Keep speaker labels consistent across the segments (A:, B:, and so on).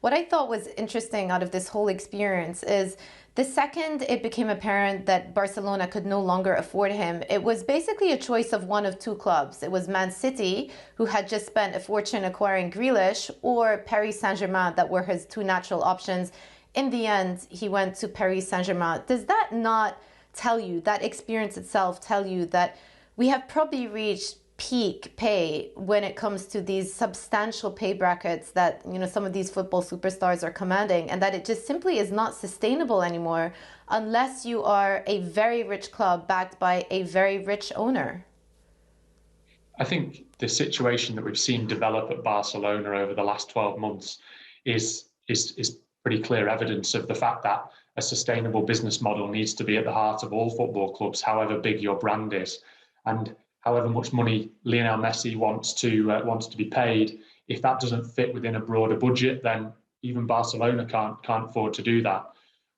A: what I thought was interesting out of this whole experience is the second it became apparent that Barcelona could no longer afford him, it was basically a choice of one of two clubs. It was Man City, who had just spent a fortune acquiring Grealish, or Paris Saint-Germain, that were his two natural options. In the end, he went to Paris Saint-Germain. Does that not tell you, that experience itself tell you that we have probably reached peak pay when it comes to these substantial pay brackets that some of these football superstars are commanding, and that it just simply is not sustainable anymore unless you are a very rich club backed by a very rich owner?
B: I think the situation that we've seen develop at Barcelona over the last 12 months is pretty clear evidence of the fact that a sustainable business model needs to be at the heart of all football clubs, however big your brand is. And however much money Lionel Messi wants to be paid, if that doesn't fit within a broader budget, then even Barcelona can't afford to do that.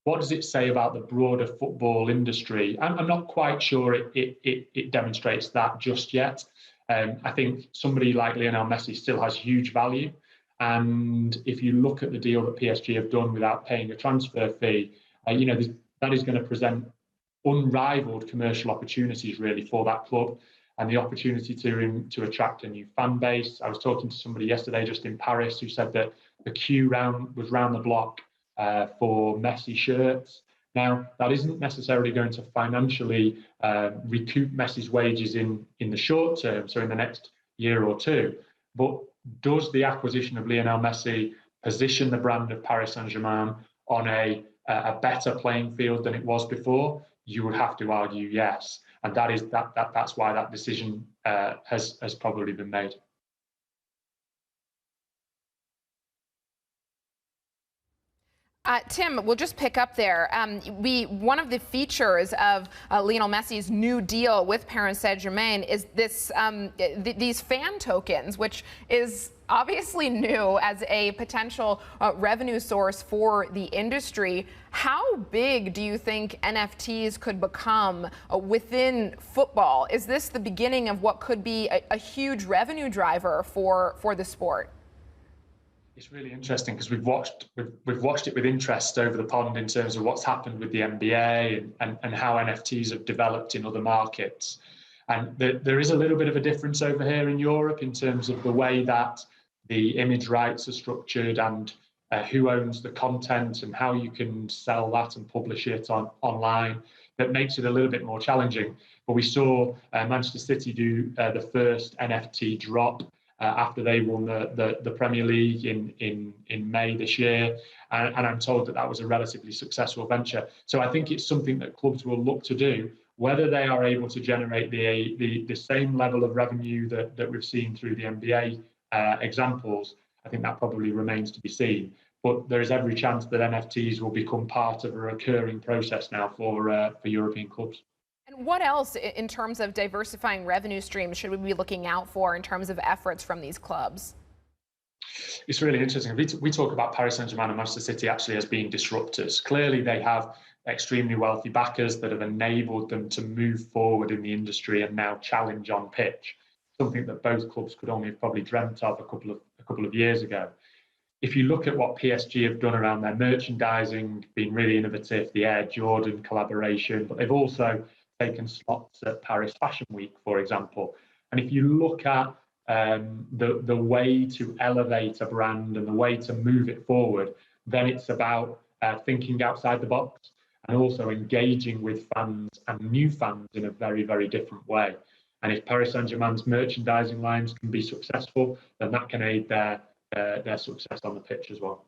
B: What does it say about the broader football industry? I'm not quite sure it demonstrates that just yet. I think somebody like Lionel Messi still has huge value. And if you look at the deal that PSG have done without paying a transfer fee, that is going to present unrivaled commercial opportunities really for that club, and the opportunity to attract a new fan base. I was talking to somebody yesterday just in Paris who said that the queue was round the block for Messi shirts. Now, that isn't necessarily going to financially recoup Messi's wages in the short term, so in the next year or two, but does the acquisition of Lionel Messi position the brand of Paris Saint-Germain on a better playing field than it was before? You would have to argue yes, and that's why that decision has probably been made.
C: Tim, we'll just pick up there. One of the features of Lionel Messi's new deal with Paris Saint-Germain is these fan tokens, which is obviously new as a potential revenue source for the industry. How big do you think NFTs could become within football? Is this the beginning of what could be a huge revenue driver for the sport?
B: It's really interesting because we've watched it with interest over the pond in terms of what's happened with the NBA and how NFTs have developed in other markets. And there is a little bit of a difference over here in Europe in terms of the way that the image rights are structured and who owns the content and how you can sell that and publish it online. That makes it a little bit more challenging. But we saw Manchester City do the first NFT drop after they won the Premier League in May this year. And I'm told that was a relatively successful venture. So I think it's something that clubs will look to do. Whether they are able to generate the same level of revenue that we've seen through the NBA examples, I think that probably remains to be seen. But there is every chance that NFTs will become part of a recurring process now for European clubs.
C: And what else in terms of diversifying revenue streams should we be looking out for in terms of efforts from these clubs?
B: It's really interesting. We talk about Paris Saint-Germain and Manchester City actually as being disruptors. Clearly, they have extremely wealthy backers that have enabled them to move forward in the industry and now challenge on pitch, something that both clubs could only have probably dreamt of a couple of years ago. If you look at what PSG have done around their merchandising, been really innovative, the Air Jordan collaboration, but they've also taken slots at Paris Fashion Week, for example. And if you look at the way to elevate a brand and the way to move it forward, then it's about thinking outside the box and also engaging with fans and new fans in a very, very different way. And if Paris Saint-Germain's merchandising lines can be successful, then that can aid their success on the pitch as well.